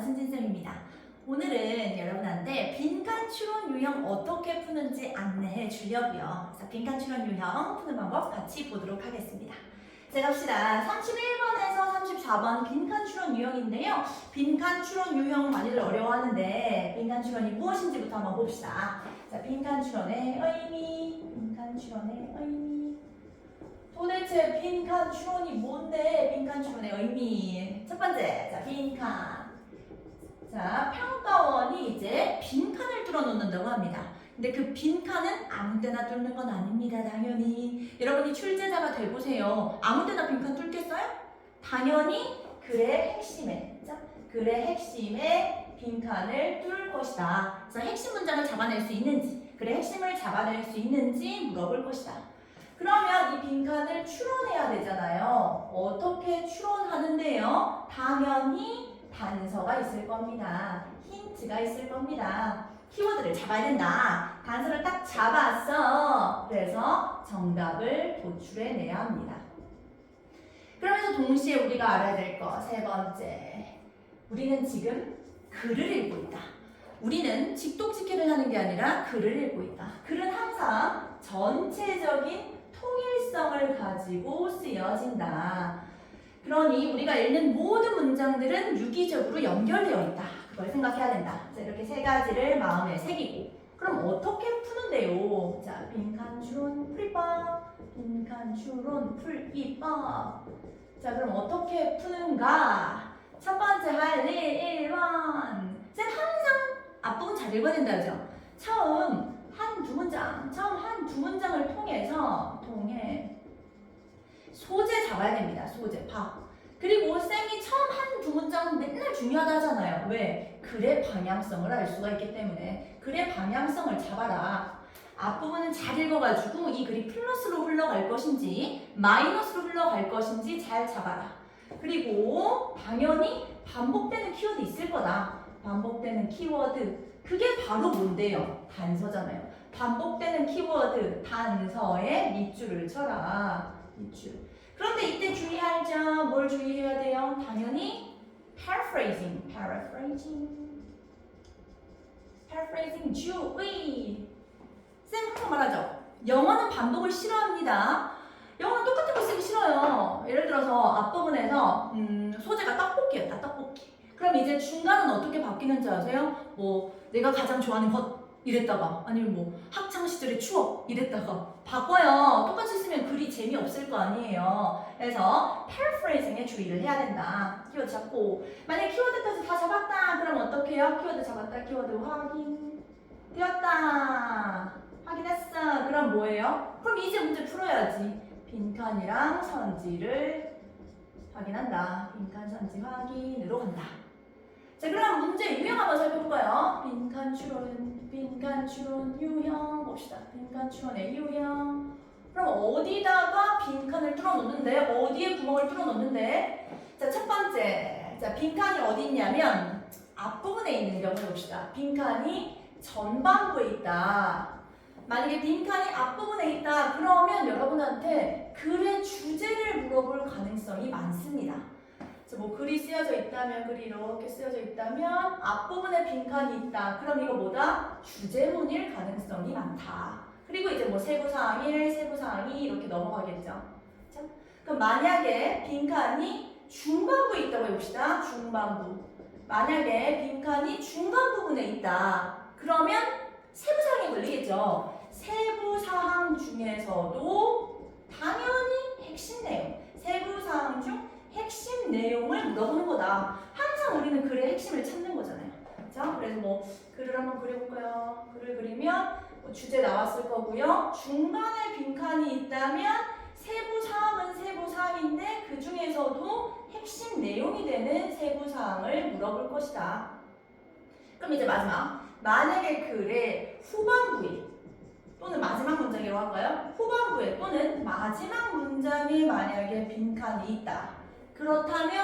승진쌤입니다. 오늘은 여러분한테 빈칸 추론 유형 어떻게 푸는지 안내해 주려고요. 그래서 빈칸 추론 유형 푸는 방법 같이 보도록 하겠습니다. 자, 갑시다. 31번에서 34번 빈칸 추론 유형인데요. 빈칸 추론 유형 많이들 어려워하는데 빈칸 추론이 무엇인지부터 한번 봅시다. 자, 빈칸 추론의 의미, 빈칸 추론의 의미. 도대체 빈칸 추론이 뭔데? 빈칸 추론의 의미. 첫 번째, 자, 빈칸. 자, 평가원이 이제 빈칸을 뚫어놓는다고 합니다. 근데 그 빈칸은 아무 데나 뚫는 건 아닙니다. 당연히. 여러분이 출제자가 돼보세요. 아무 데나 빈칸 뚫겠어요? 당연히 글의 핵심에, 글의 핵심에 빈칸을 뚫을 것이다. 그래서 핵심 문장을 잡아낼 수 있는지, 글의 핵심을 잡아낼 수 있는지 물어볼 것이다. 그러면 이 빈칸을 추론해야 되잖아요. 어떻게 추론하는데요? 당연히 단서가 있을 겁니다. 힌트가 있을 겁니다. 키워드를 잡아야 된다. 단서를 딱 잡았어. 그래서 정답을 도출해내야 합니다. 그러면서 동시에 우리가 알아야 될 거 세 번째. 우리는 지금 글을 읽고 있다. 우리는 직독직해를 하는 게 아니라 글을 읽고 있다. 글은 항상 전체적인 통일성을 가지고 쓰여진다. 그러니 우리가 읽는 모든 문장들은 유기적으로 연결되어 있다. 그걸 생각해야 된다. 자, 이렇게 세 가지를 마음에 새기고 그럼 어떻게 푸는데요? 자, 빈칸 추론 풀이법, 빈칸 추론 풀이법. 자, 그럼 어떻게 푸는가? 첫 번째 할 일 1번. 쌤 항상 앞부분 잘 읽어야 된다, 그죠? 처음 한두 문장을 통해서 소재 잡아야 됩니다. 소재, 박. 그리고 쌤이 처음 한두 문장은 맨날 중요하다 하잖아요. 왜? 글의 방향성을 알 수가 있기 때문에 글의 방향성을 잡아라. 앞부분은 잘 읽어가지고 이 글이 플러스로 흘러갈 것인지 마이너스로 흘러갈 것인지 잘 잡아라. 그리고 당연히 반복되는 키워드 있을 거다. 반복되는 키워드. 그게 바로 뭔데요? 단서잖아요. 반복되는 키워드, 단서에 밑줄을 쳐라. 밑줄. 그런데 이때 주의할 점, 뭘 주의해야 돼요? 당연히 paraphrasing 주의. 쌤 항상 말하죠. 영어는 반복을 싫어합니다. 영어는 똑같은 거 쓰기 싫어요. 예를 들어서 앞부분에서 소재가 떡볶이였다. 떡볶이. 그럼 이제 중간은 어떻게 바뀌는지 아세요? 뭐 내가 가장 좋아하는 것 이랬다가 아니면 뭐 학창 시절의 추억 이랬다가 바꿔요. 똑같이 쓰면 글이 재미없을 거 아니에요. 그래서 paraphrasing에 주의를 해야 된다. 키워드 잡고 만약에 키워드까지 다 잡았다. 그럼 어떻게 해요? 키워드 잡았다. 키워드 확인 되었다. 확인했어. 그럼 뭐예요? 그럼 이제 문제 풀어야지. 빈칸이랑 선지를 확인한다. 빈칸 선지 확인으로 간다. 자, 그럼 문제 유형 한번 살펴볼까요? 빈칸 추론 유형 봅시다. 빈칸 추론의 유형. 그럼 어디다가 빈칸을 뚫어놓는데? 어디에 구멍을 뚫어놓는데? 자, 첫 번째. 자, 빈칸이 어디 있냐면 앞부분에 있는 경우 봅시다. 빈칸이 전반부에 있다. 만약에 빈칸이 앞부분에 있다. 그러면 여러분한테 글의 주제를 물어볼 가능성이 많습니다. 뭐 글이 쓰여져 있다면, 글이 이렇게 쓰여져 있다면 앞부분에 빈칸이 있다. 그럼 이거 뭐다? 주제문일 가능성이 많다. 그리고 이제 뭐 세부사항 1, 세부사항 2 이렇게 넘어가겠죠. 자, 그럼 만약에 빈칸이 중반부에 있다고 해봅시다. 중반부. 만약에 빈칸이 중간 부분에 있다. 그러면 세부사항에 걸리겠죠. 세부사항 중에서도 당연히 핵심 내용. 세부사항 중 핵심 내용을 물어보는 거다. 항상 우리는 글의 핵심을 찾는 거잖아요. 자, 그래서 뭐 글을 한번 그려볼까요? 글을 그리면 뭐 주제 나왔을 거고요. 중간에 빈칸이 있다면 세부사항은 세부사항인데 그 중에서도 핵심 내용이 되는 세부사항을 물어볼 것이다. 그럼 이제 마지막. 만약에 글의 후반부에 또는 마지막 문장이라고 할까요? 후반부에 또는 마지막 문장에 만약에 빈칸이 있다. 그렇다면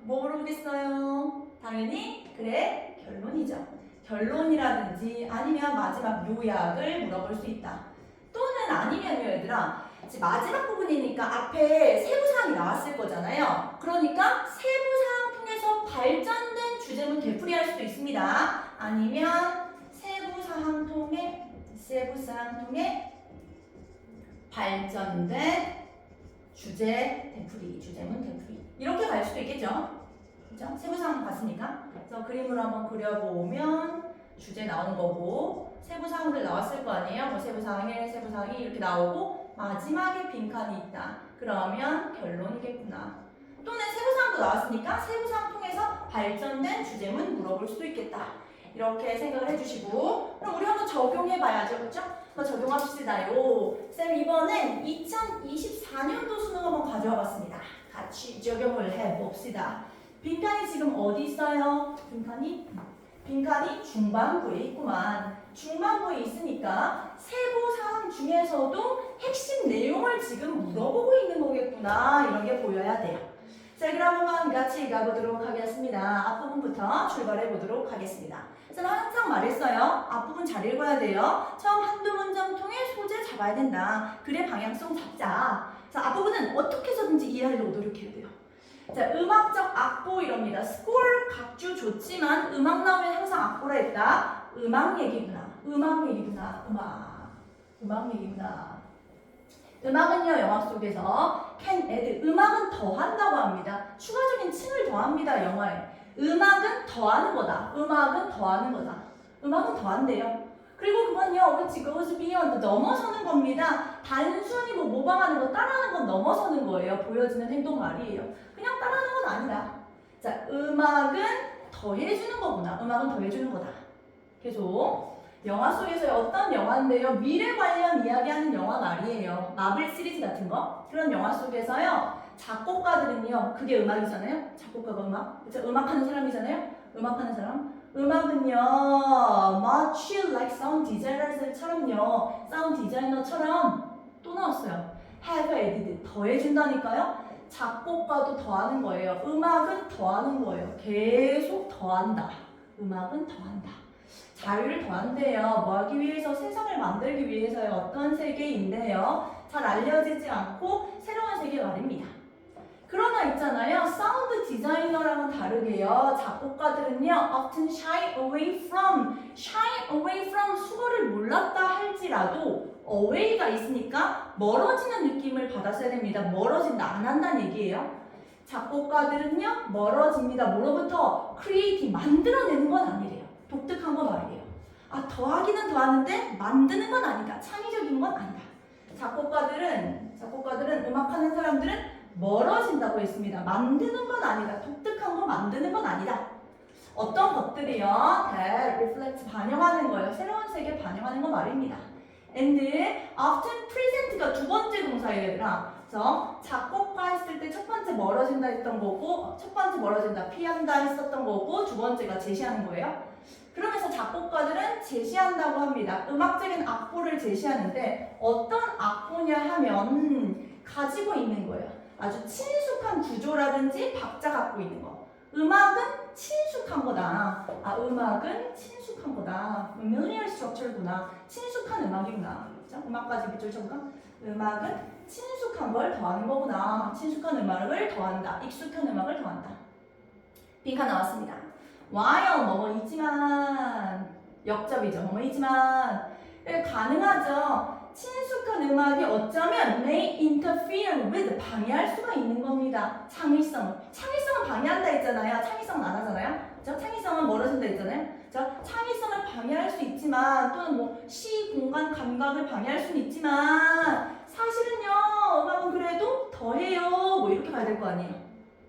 뭐 물어보겠어요? 당연히 글의 결론이죠. 결론이라든지 아니면 마지막 요약을 물어볼 수 있다. 또는 아니면요, 얘들아. 마지막 부분이니까 앞에 세부사항이 나왔을 거잖아요. 그러니까 세부사항 통해서 발전된 주제문 되풀이할 수도 있습니다. 아니면 세부사항 통해 발전된 주제 되풀이, 주제문 되풀이 이렇게 갈 수도 있겠죠. 그죠? 세부사항 봤으니까. 그래서 그림으로 한번 그려보면 주제 나오는 거고 세부사항들 나왔을 거 아니에요. 뭐 세부사항 1, 세부사항 2 이렇게 나오고 마지막에 빈칸이 있다. 그러면 결론이겠구나. 또는 세부사항도 나왔으니까 세부사항 통해서 발전된 주제문 물어볼 수도 있겠다. 이렇게 생각을 해주시고 그럼 우리 한번 적용해봐야죠. 그렇죠? 한번 적용합시다요. 쌤 이번엔 2024년도 수능 한번 가져와 봤습니다. 같이 적용을 해봅시다. 빈칸이 지금 어디 있어요? 빈칸이 중반부에 있구만. 중반부에 있으니까 세부사항 중에서도 핵심 내용을 지금 물어보고 있는 거겠구나. 이런 게 보여야 돼요. 자, 그럼 한번 같이 가보도록 하겠습니다. 앞부분부터 출발해 보도록 하겠습니다. 쌤 항상 말했어요. 앞부분 잘 읽어야 돼요. 처음 한두 문장 통해 소재 잡아야 된다. 글의 방향성 잡자. 자, 앞부분은 어떻게 해서든지 이해하려고 노력해야 돼요. 자, 음악적 악보 이럽니다. 스코어 각주 좋지만 음악 나오면 항상 악보라 했다. 음악 얘기구나. 음악은요, 영화 속에서 can add, 음악은 더한다고 합니다. 추가적인 층을 더합니다, 영화에. 음악은 더하는 거다. 음악은 더한대요. 그리고 그건요, which goes beyond, 넘어서는 겁니다. 단순히 뭐 모방하는 거, 따라하는 건 넘어서는 거예요. 보여지는 행동 말이에요. 그냥 따라하는 건 아니다. 자, 음악은 더해주는 거구나. 음악은 더해주는 거다. 계속. 영화 속에서의 어떤 영화인데요. 미래 관련 이야기하는 영화 말이에요. 마블 시리즈 같은 거. 그런 영화 속에서요. 작곡가들은요. 그게 음악이잖아요. 작곡가가 음악. 그쵸? 음악하는 사람이잖아요. 음악하는 사람. 음악은요. much like sound designer처럼요. 사운드 디자이너처럼 또 나왔어요. have added. 더해준다니까요. 작곡가도 더하는 거예요. 음악은 더하는 거예요. 계속 더한다. 음악은 더한다. 자유를 더한대요. 뭐 하기 위해서? 세상을 만들기 위해서의 어떤 세계인데요. 잘 알려지지 않고 새로운 세계 말입니다. 그러나 있잖아요. 사운드 디자이너랑은 다르게요. 작곡가들은요. often shy away from 수거를 몰랐다 할지라도 away가 있으니까 멀어지는 느낌을 받았어야 됩니다. 멀어진다, 안 한다는 얘기예요. 작곡가들은요. 멀어집니다. 뭐로부터? create, 만들어내는 건 아니래요. 독특한 건 말이에요. 아, 더하기는 더하는데 만드는 건 아니다. 창의적인 건 아니다. 작곡가들은 음악하는 사람들은 멀어진다고 했습니다. 만드는 건 아니다. 독특한 거 만드는 건 아니다. 어떤 것들이요? reflect, 반영하는 거예요. 새로운 세계 반영하는 거 말입니다. and often present가 두 번째 동사예요, 얘들아. 그래서 작곡가 했을 때 첫 번째 멀어진다 했던 거고, 첫 번째 멀어진다, 피한다 했었던 거고, 두 번째가 제시하는 거예요. 그러면서 작곡가들은 제시한다고 합니다. 음악적인 악보를 제시하는데 어떤 악보냐 하면 가지고 있는 거예요. 아주 친숙한 구조라든지 박자 갖고 있는 거. 음악은 친숙한 거다. 아, 음악은 친숙한 거다. familiar structure구나. 친숙한 음악이구나. 그렇죠? 음악까지 밑줄 쳐볼까? 음악은 친숙한 걸 더하는 거구나. 친숙한 음악을 더한다. 익숙한 음악을 더한다. 빈칸 나왔습니다. while 뭐뭐 있지만 역접이죠. 뭐뭐 있지만 가능하죠. 친숙한 음악이 어쩌면 may interfere with, 방해할 수가 있는 겁니다. 창의성은 방해한다 했잖아요. 창의성은 안 하잖아요. 그렇죠? 창의성은 멀어진다 했잖아요. 그렇죠? 창의성을 방해할 수 있지만 또는 뭐 시, 공간, 감각을 방해할 수는 있지만 사실은요. 음악은 그래도 더해요. 뭐 이렇게 가야 될 거 아니에요.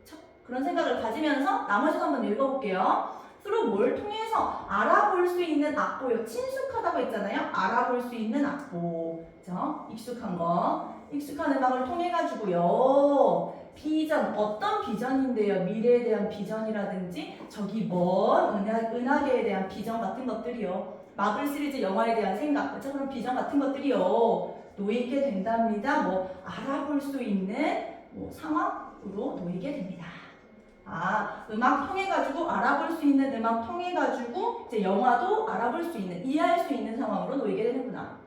그렇죠? 그런 생각을 가지면서 나머지도 한번 읽어볼게요. 서로 뭘 통해서 알아볼 수 있는 악보요. 친숙하다고 했잖아요. 알아볼 수 있는 악보. 그죠? 익숙한 거. 익숙한 음악을 통해 가지고요. 비전, 어떤 비전인데요. 미래에 대한 비전이라든지 저기 먼 은하계에 대한 비전 같은 것들이요. 마블 시리즈 영화에 대한 생각, 그렇죠? 그런 비전 같은 것들이요. 놓이게 된답니다. 뭐 알아볼 수 있는 뭐 상황으로 놓이게 됩니다. 아, 음악 통해가지고 알아볼 수 있는 음악 통해가지고 이제 영화도 알아볼 수 있는, 이해할 수 있는 상황으로 놓이게 되는구나.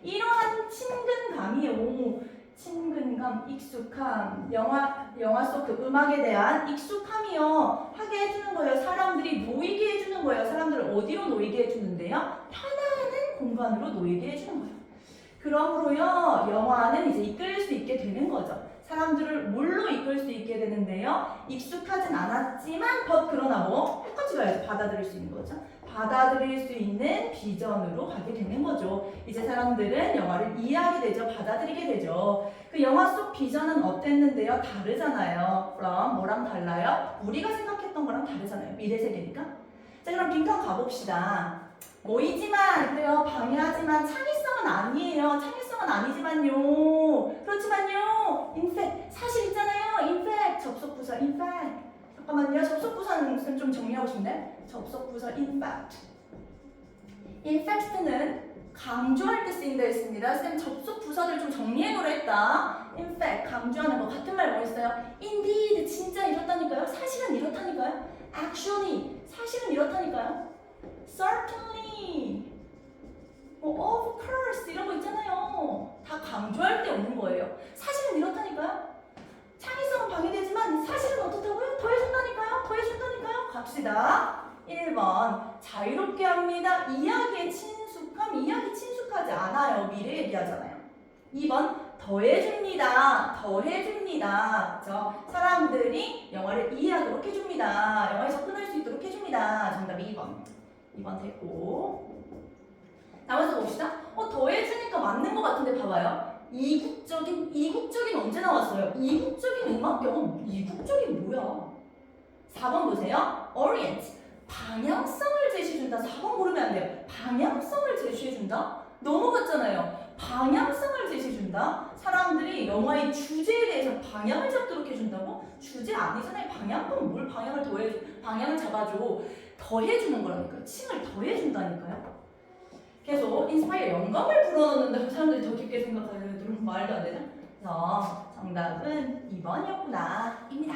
이러한 친근감이요. 친근감, 익숙함, 영화 속 그 음악에 대한 익숙함이요. 하게 해주는 거예요. 사람들이 놓이게 거예요. 사람들을 어디로 놓이게 해주는데요? 편안한 공간으로 놓이게 해주는 거예요. 그러므로요, 영화는 이제 이끌 수 있게 되는 거죠. 사람들을 뭘로 이끌 수 있게 되는데요? 익숙하진 않았지만, 그러나 똑같이 가야죠. 받아들일 수 있는 거죠. 받아들일 수 있는 비전으로 가게 되는 거죠. 이제 사람들은 영화를 이해하게 되죠. 받아들이게 되죠. 그 영화 속 비전은 어땠는데요? 다르잖아요. 그럼 뭐랑 달라요? 우리가 생각했던 거랑 다르잖아요. 미래 세계니까. 자, 그럼 빈칸 가봅시다. 모이지만, 그래요. 방해하지만 창의성은 아니에요. 창의성은 아니지만요. 그렇지만요. in fact, 사실 있잖아요. in fact, 접속부사 in fact. 잠깐만요. 접속부사는 좀 정리하고 싶네. 접속부사 in fact. in fact는 강조할 때 쓰인다 했습니다. 쌤 접속부사들 좀 정리해놓으라 했다. in fact, 강조하는 거 같은 말 뭐 있어요? indeed, 진짜 이렇다니까요. 사실은 이렇다니까요. actually, 사실은 이렇다니까요. certainly, of course 이런 거 있잖아요. 다 강조할 때 오는 거예요. 사실은 이렇다니까요. 창의성은 방해되지만 사실은 어떻다고요? 더해준다니까요. 더해준다니까요. 갑시다. 1번 자유롭게 합니다. 이야기에 친숙함. 이야기 친숙하지 않아요. 미래 얘기하잖아요. 2번 더해줍니다. 더해줍니다. 그렇죠? 사람들이 영화를 이해하도록 해줍니다. 영화에 접근할 수 있도록 해줍니다. 정답이 2번. 2번 됐고, 나머지 봅시다. 더해주니까 맞는 것 같은데 봐봐요. 이국적인 언제 나왔어요? 이국적인 음악경험. 이국적인 뭐야? 4번 보세요. orient, 방향성을 제시해준다. 4번 모르면 안 돼요. 방향성을 제시해준다? 넘어갔잖아요. 방향성을 제시해준다. 사람들이 영화의 주제에 대해서 방향을 잡도록 해준다고? 주제 아니잖아요. 방향? 그럼 뭘 방향을 방향을 잡아줘. 더해주는 거라니까요. 칭을 더해준다니까요. 계속 인스파이어 영감을 불어넣는다고 사람들이 더 깊게 생각하는 말도 안 되죠. 그래서 정답은 2번이었구나 입니다.